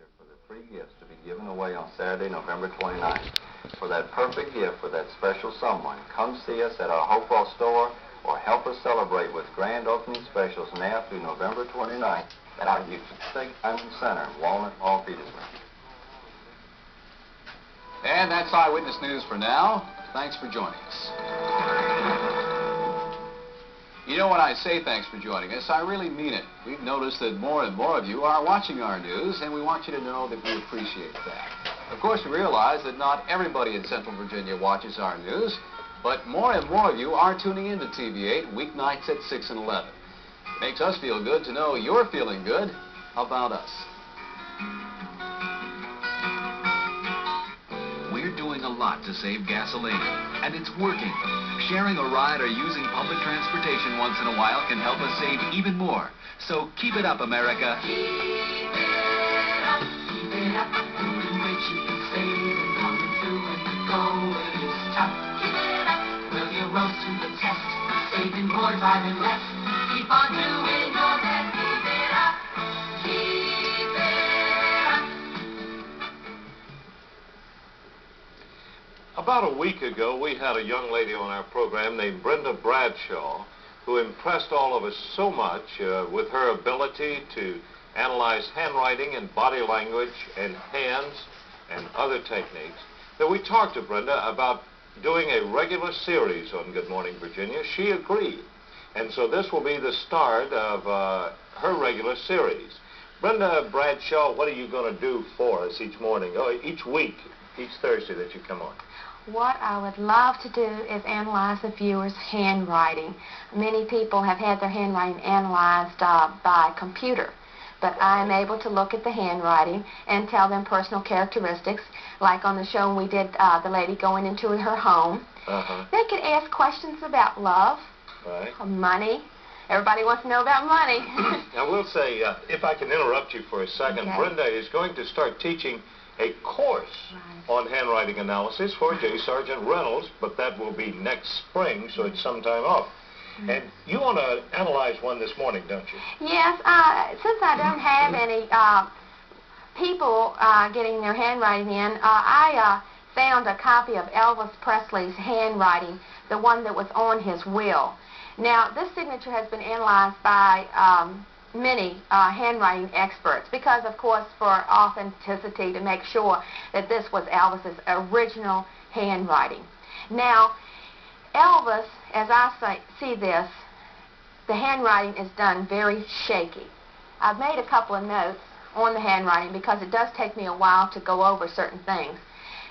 For the free gifts to be given away on Saturday, November 29th. For that perfect gift for that special someone, come see us at our Hopewell store or help us celebrate with grand opening specials now through November 29th at our Youth Diamond Center, Walnut Mall, Petersburg. And that's Eyewitness News for now. Thanks for joining us. You know, when I say thanks for joining us, I really mean it. We've noticed that more and more of you are watching our news, and we want you to know that we appreciate that. Of course, we realize that not everybody in Central Virginia watches our news, but more and more of you are tuning into TV8 weeknights at 6 and 11. It makes us feel good to know you're feeling good. How about us? We're doing a lot to save gasoline, and it's working. Sharing a ride or using public transportation once in a while can help us save even more. So keep it up, America. Keep it up, keep it up. Doing great, you can save and coming through when the going is tough. Keep it up, will you rose to the test? Saving more, driving less. Keep on doing your best. Keep it up, keep it up. About a week ago, we had a young lady on our program named Brenda Bradshaw, who impressed all of us so much with her ability to analyze handwriting and body language and hands and other techniques, that we talked to Brenda about doing a regular series on Good Morning Virginia. She agreed. And so this will be the start of her regular series. Brenda Bradshaw, what are you going to do for us each morning, each week, each Thursday that you come on? What I would love to do is analyze the viewer's handwriting. Many people have had their handwriting analyzed by computer, but I am able to look at the handwriting and tell them personal characteristics, like on the show we did the lady going into her home. They could ask questions about love, money. Everybody wants to know about money. I will say, if I can interrupt you for a second, okay. Brenda is going to start teaching a course on handwriting analysis for J. Sergeant Reynolds, but that will be next spring, so it's sometime off. And you want to analyze one this morning, don't you? Yes, since I don't have any people getting their handwriting in, I found a copy of Elvis Presley's handwriting, the one that was on his will. Now, this signature has been analyzed by many handwriting experts because, of course, for authenticity, to make sure that this was Elvis's original handwriting. Now, Elvis, as I see this, the handwriting is done very shaky. I've made a couple of notes on the handwriting because it does take me a while to go over certain things.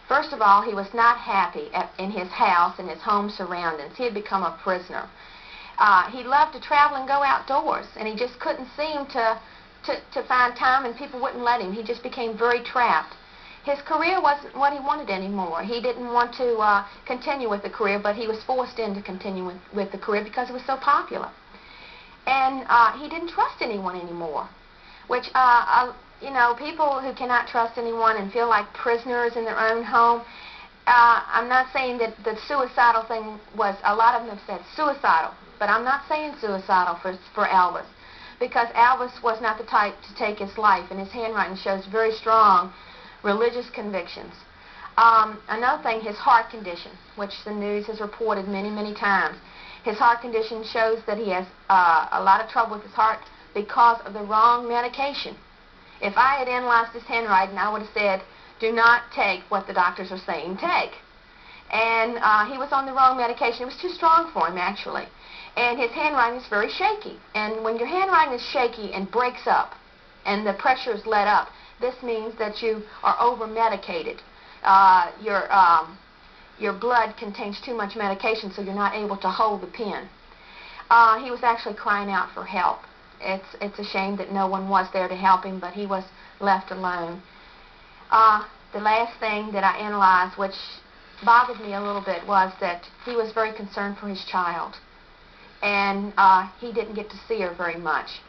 First of all, he was not happy in his house, in his home surroundings. He had become a prisoner. He loved to travel and go outdoors, and he just couldn't seem to find time, and people wouldn't let him. He just became very trapped. His career wasn't what he wanted anymore. He didn't want to continue with the career, but he was forced into continue with the career because it was so popular. And he didn't trust anyone anymore, which, you know, people who cannot trust anyone and feel like prisoners in their own home, I'm not saying that the suicidal thing was, a lot of them have said suicidal, but I'm not saying suicidal for Elvis, because Elvis was not the type to take his life, and his handwriting shows very strong religious convictions. Another thing, his heart condition, which the news has reported many, many times. His heart condition shows that he has a lot of trouble with his heart because of the wrong medication. If I had analyzed his handwriting, I would have said, do not take what the doctors are saying take. And he was on the wrong medication. It was too strong for him, actually. And his handwriting is very shaky. And when your handwriting is shaky and breaks up and the pressure is let up, this means that you are over-medicated. Your blood contains too much medication, so you're not able to hold the pen. He was actually crying out for help. It's a shame that no one was there to help him, but he was left alone. The last thing that I analyzed, which bothered me a little bit, was that he was very concerned for his child. And he didn't get to see her very much.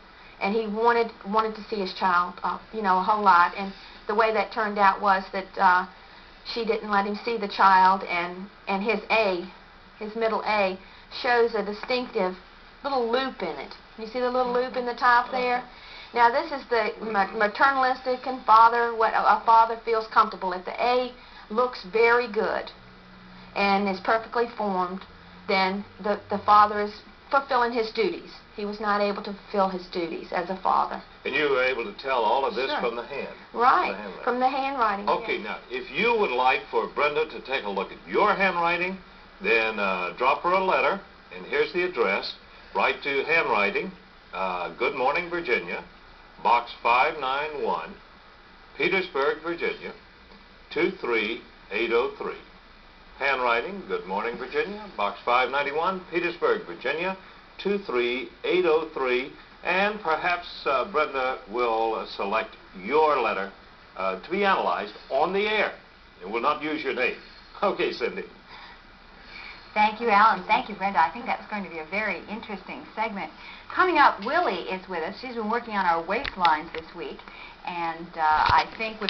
And he wanted to see his child, you know, a whole lot. And the way that turned out was that she didn't let him see the child, and his A, his middle A, shows a distinctive little loop in it. You see the little loop in the top there? Now this is the maternalistic and father, what a father feels comfortable. If the A looks very good and is perfectly formed, then the father is fulfilling his duties. He was not able to fulfill his duties as a father. And you were able to tell all of this Sure. from the hand? Right, from the handwriting. Okay, yes. now, if you would like for Brenda to take a look at your handwriting, then drop her a letter, and here's the address. Write to Handwriting, Good Morning, Virginia, Box 591, Petersburg, Virginia, 23803. Handwriting, Good Morning, Virginia, Box 591, Petersburg, Virginia, 23803. And perhaps Brenda will select your letter to be analyzed on the air. It will not use your name. Okay, Cindy. Thank you, Alan. Thank you, Brenda. I think that's going to be a very interesting segment. Coming up, Willie is with us. She's been working on our waistlines this week, and I think with